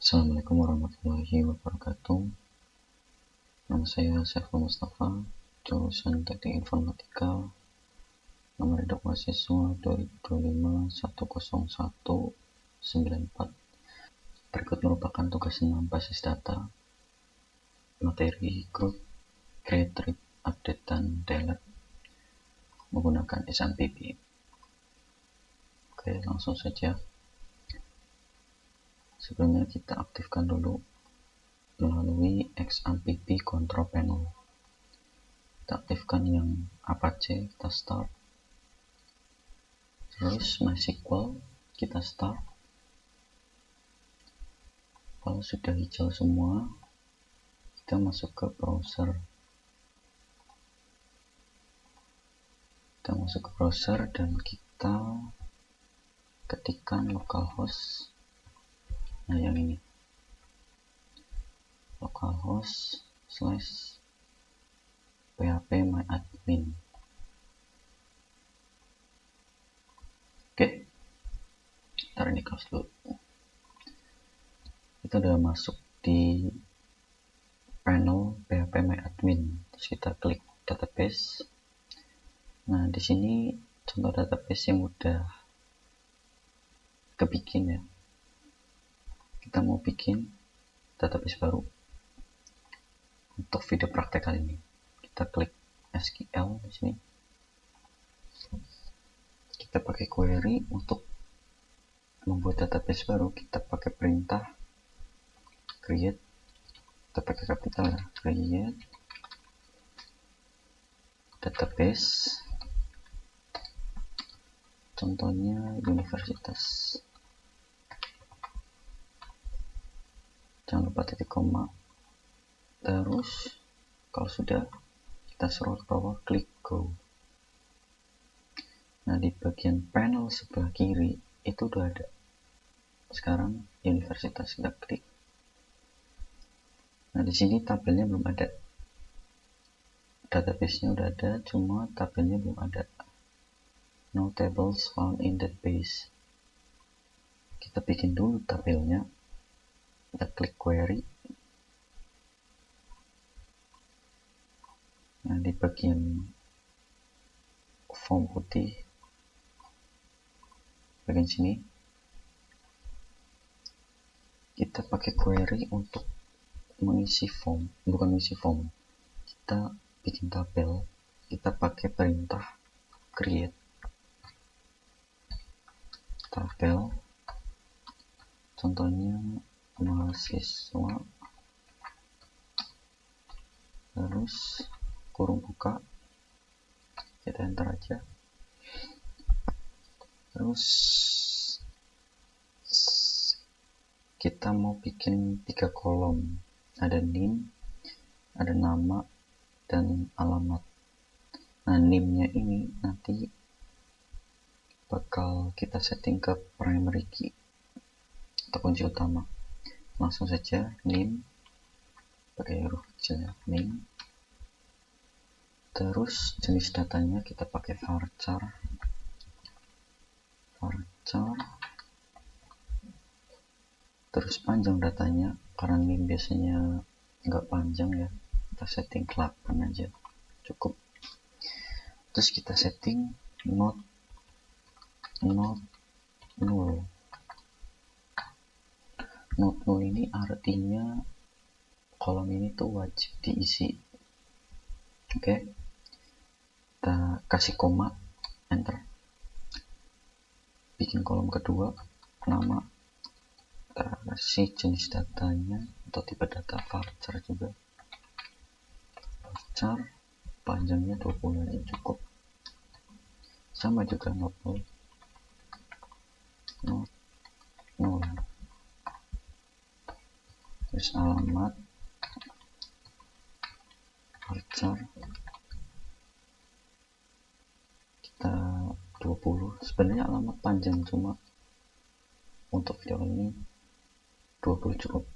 Assalamualaikum warahmatullahi wabarakatuh. Nama saya Saiful Mustafa, jurusan Teknik Informatika, nomor induk mahasiswa 2025101994. Berikut merupakan tugas 6 basis data, materi group, create, read, update, dan delete menggunakan XAMPP. Oke, langsung saja. Sebelumnya kita aktifkan dulu melalui XAMPP Control Panel. Kita aktifkan yang Apache, kita start. Terus MySQL, kita start. Kalau sudah hijau semua, kita masuk ke browser. Dan kita ketikkan localhost. Nah, yang ini. localhost/phpMyAdmin. Oke. Ntar ini close dulu. Kita udah masuk di panel phpMyAdmin. Terus kita klik database. Nah, di sini contoh database yang udah kebikin ya. Kita mau bikin database baru untuk video praktek kali ini. Kita klik SQL di sini. Kita pakai query untuk membuat database baru. Kita pakai perintah create. Kita pakai kapital ya. Create database. Contohnya universitas. Jangan lupa titik koma. Terus kalau sudah, kita scroll ke bawah, klik go. Nah, di bagian panel sebelah kiri itu udah ada. Sekarang universitas, kita klik. Nah, di sini tabelnya belum ada. Database-nya udah ada, cuma tabelnya belum ada. No tables found in that base. Kita bikin dulu tabelnya. Kita klik query. Nah, di bagian form putih, bagian sini, kita pakai query untuk mengisi form, bukan mengisi form. Kita bikin tabel, kita pakai perintah create tabel. Contohnya mahasiswa, terus kurung buka, kita enter aja. Terus kita mau bikin 3 kolom, ada name, ada nama, dan alamat. Nah, name-nya ini nanti bakal kita setting ke primary key atau kunci utama. Langsung saja name pakai huruf kecilnya, name. Terus jenis datanya kita pakai varchar. Terus panjang datanya, karena name biasanya nggak panjang ya, kita setting 8 aja cukup. Terus kita setting not null. Not null ini artinya kolom ini tuh wajib diisi. Oke, kita kasih koma, enter. Bikin kolom kedua, nama, kita kasih jenis datanya atau tipe data varchar juga. Varchar panjangnya 20 aja cukup. Sama juga not null. Terus alamat varchar kita 20. Sebenarnya alamat panjang, cuma untuk video ini 20 cukup.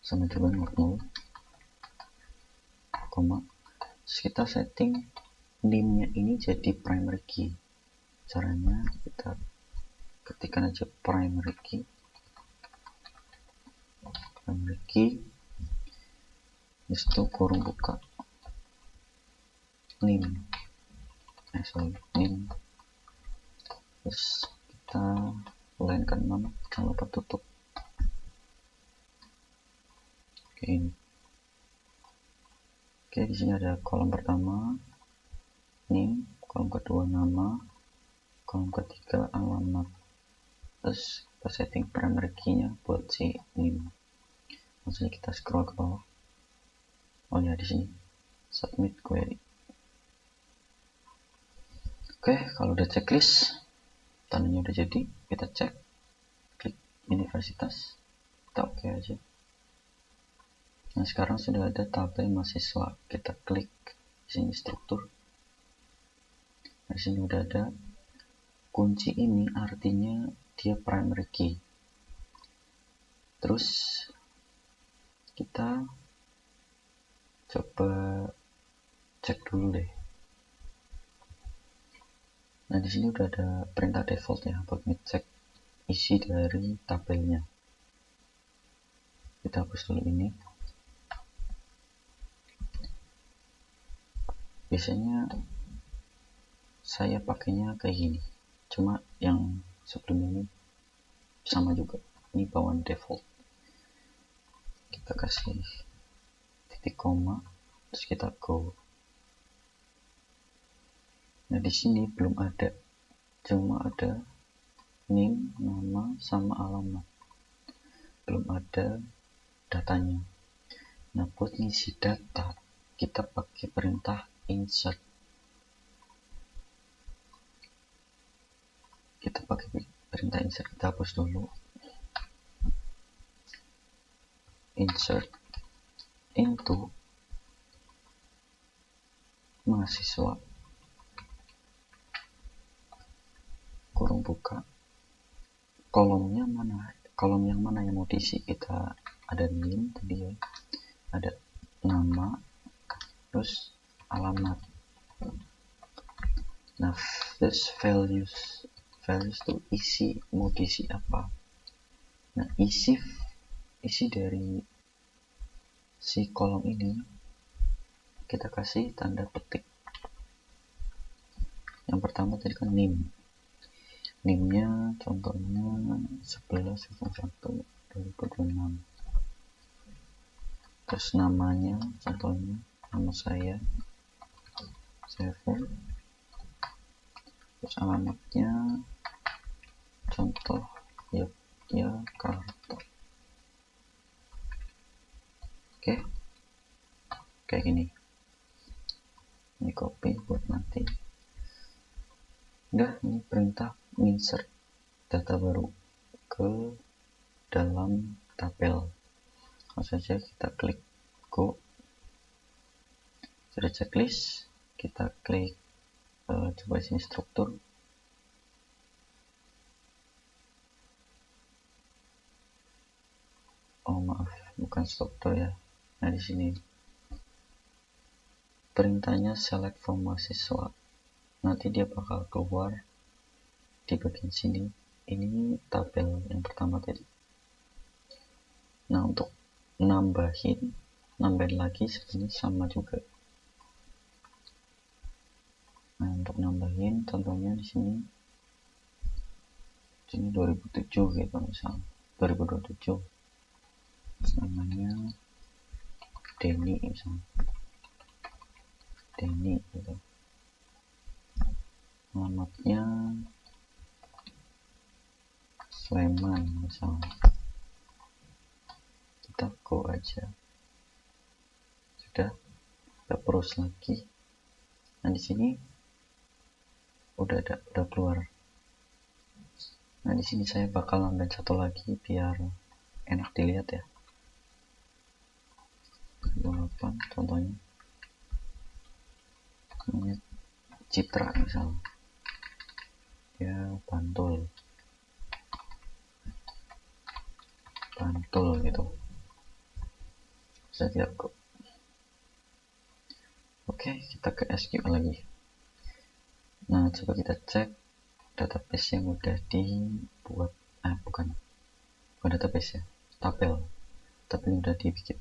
Sama juga not null, koma. Terus kita setting name-nya ini jadi primary key. Caranya kita ketikkan aja primary key, primary key, itu kurung buka name, name, terus kita line ke-6, jangan lupa tutup. Oke, ini. Oke, di sini ada kolom pertama name, kolom kedua nama, kolom ketiga alamat. Terus kita setting primary key-nya buat si name. Langsung kita scroll ke bawah. Oh ya, di sini submit query. Oke, kalau udah checklist, tandanya udah jadi, kita cek, klik universitas, kita oke aja. Nah, sekarang sudah ada tabel mahasiswa. Kita klik di sini struktur. Di sini udah ada kunci, ini artinya dia primary key. Terus kita coba cek dulu deh. Nah, di sini udah ada perintah default ya buat ngecek isi dari tabelnya. Kita hapus dulu ini. Biasanya saya pakainya kayak gini, cuma yang sebelum ini sama juga, ini bawaan default. Kita kasih titik koma, terus kita go. Nah, di sini belum ada, cuma ada name, nama, sama alamat, belum ada datanya. Nah, buat ngisi data kita pakai perintah insert. Kita pakai perintah insert, kita hapus dulu. Insert into mahasiswa, kurung buka, kolomnya mana, kolom yang mana yang mau diisi. Kita ada name tadi ya, ada nama, terus alamat. Nah, terus values tuh isi, mau diisi apa. Nah, isi dari si kolom ini kita kasih tanda petik. Yang pertama tadi kan name nya contohnya 11/01/2026. Terus namanya contohnya nama saya Seven. Terus alamatnya contoh Yogyakarta. Oke, kayak gini. Ini copy buat nanti. Udah, ini perintah insert data baru ke dalam tabel. Langsung saja kita klik go. Sudah checklist, kita klik coba sini struktur. Oh maaf, bukan struktur ya. Nah, di sini perintahnya select from mahasiswa. Nanti dia bakal keluar di bagian sini. Ini tabel yang pertama tadi. Nah, untuk nambahin lagi sebenarnya sama juga. Nah, untuk nambahin contohnya di sini 2007 gitu, misal 2027. Terus namanya Denny misal, Denny gitu. Alamatnya Sleman misal. Kita go aja. Sudah, kita terus lagi. Nah, di sini udah keluar. Nah, di sini saya bakal nambahin satu lagi biar enak dilihat ya. 28 contohnya. Namanya Citra misal. Ya, Bantul gitu. Bisa lihat kok. Oke, kita ke SQL lagi. Nah, coba kita cek database yang udah dibuat. Bukan database ya, tabel. tapi ini udah dibikin.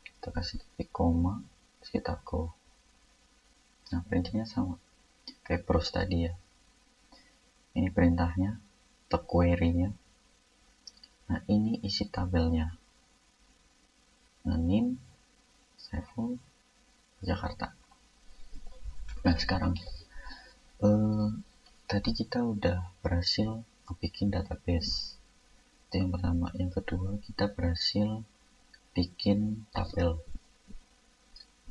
Kita kasih titik koma, terus kita go. Nah, perintahnya sama kayak browse tadi ya. Ini perintahnya atau query-nya. Nah, ini isi tabelnya. Nah, NIM Saiful Jakarta. Nah, sekarang tadi kita udah berhasil bikin database. Itu yang pertama. Yang kedua, kita berhasil bikin tabel.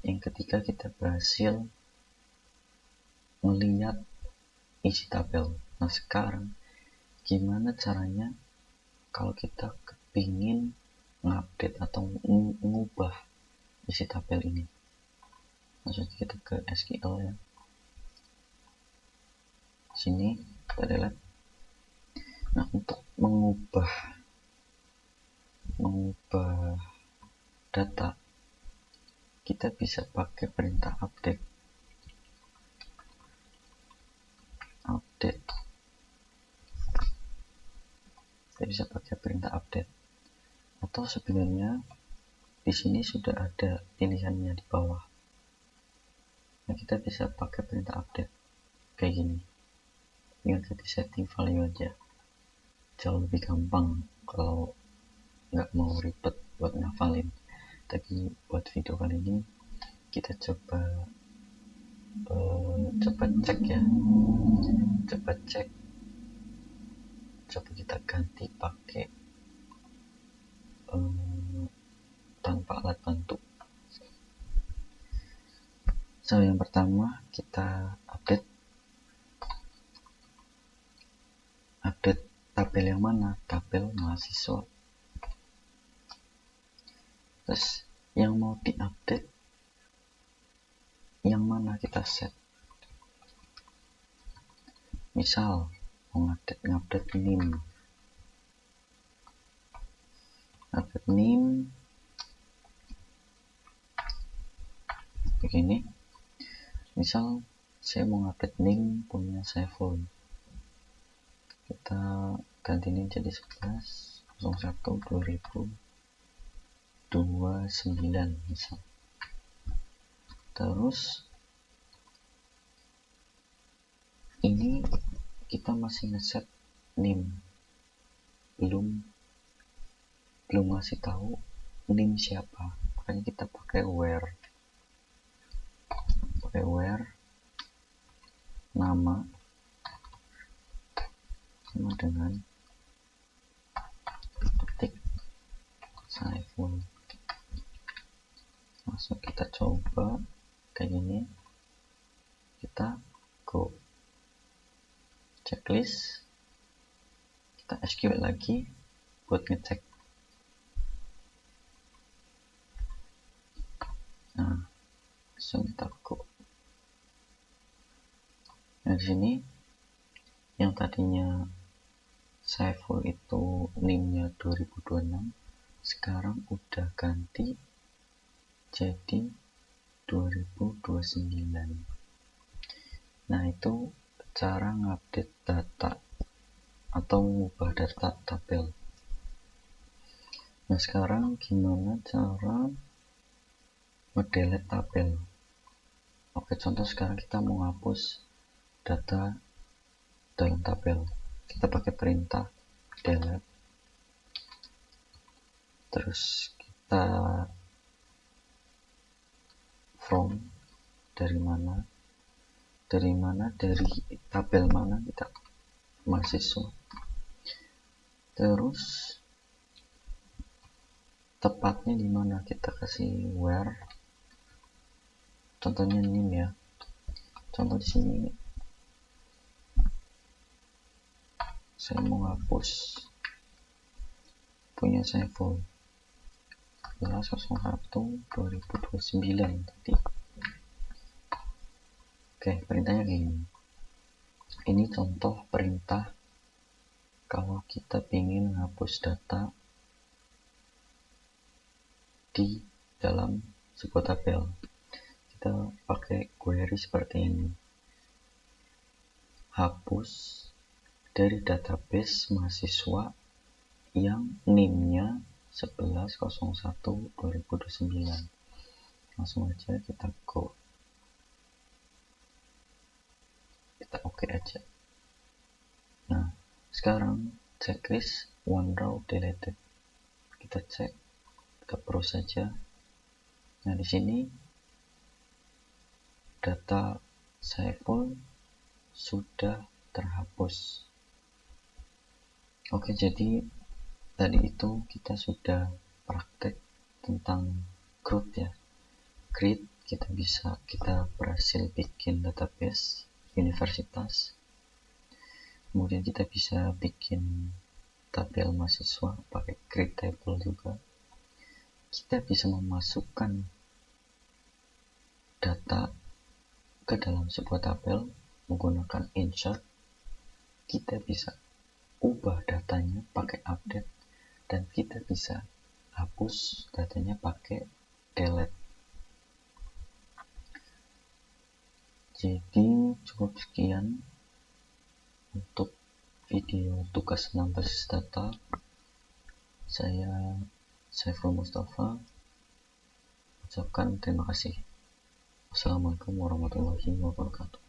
Yang ketiga, kita berhasil melihat isi tabel. Nah, sekarang gimana caranya kalau kita kepingin ngupdate atau mengubah isi tabel ini? Maksudnya kita ke SQL ya. Sini kita delete. Nah, untuk mengubah data, kita bisa pakai perintah update. Kita bisa pakai perintah update. Atau sebenarnya di sini sudah ada pilihannya di bawah. Nah, kita bisa pakai perintah update kayak gini. Tinggal kita setting value aja. Jauh lebih gampang kalau nggak mau ribet buat ngafalin. Tapi buat video kali ini kita coba cek ya. Coba kita ganti pakai tanpa alat bantu. So, yang pertama kita update tabel yang mana? Tabel mahasiswa. Terus yang mau diupdate yang mana kita set? Misal mau ngupdate NIM. Begini. Misal saya mau ngupdate NIM punya Saiful. Kita ganti NIM jadi 11.01.2029 misal. Terus ini kita masih ngeset NIM, belum ngasih tahu NIM siapa, makanya kita pakai where nama sama dengan titik Saiful. Langsung kita coba kayak gini, kita go checklist, kita SQL lagi buat ngecek. Nah, langsung kita go. Nah, di sini yang tadinya Saiful itu NIM-nya 2026, sekarang udah ganti jadi 2029. Nah, itu cara ngupdate data atau mengubah data tabel. Nah, sekarang gimana cara ngedelete tabel? Oke, contoh sekarang kita mau hapus data dalam tabel. Kita pakai perintah delete. Terus kita from dari tabel mana kita mahasiswa. Terus tepatnya di mana, kita kasih where. Contohnya NIM ya. Contoh di sini saya mau hapus punya Saiful 11.01.2029 tadi. Oke, perintahnya kayak gini. Ini contoh perintah kalau kita ingin menghapus data di dalam sebuah tabel. Kita pakai query seperti ini. Hapus dari database mahasiswa yang NIM-nya 11.01.2029. Langsung aja kita go, kita oke aja. Nah, sekarang checklist one row deleted, kita cek, kita browse saja. Nah, di sini data saya full sudah terhapus. Oke, jadi tadi itu kita sudah praktek tentang CRUD ya. CRUD kita berhasil bikin database universitas. Kemudian kita bisa bikin tabel mahasiswa pakai CRUD table juga. Kita bisa memasukkan data ke dalam sebuah tabel menggunakan insert. Kita bisa ubah datanya pakai update, dan kita bisa hapus datanya pakai delete. Jadi cukup sekian untuk video tugas 16 data. Saya Saiful Mustafa ucapkan terima kasih. Wassalamualaikum warahmatullahi wabarakatuh.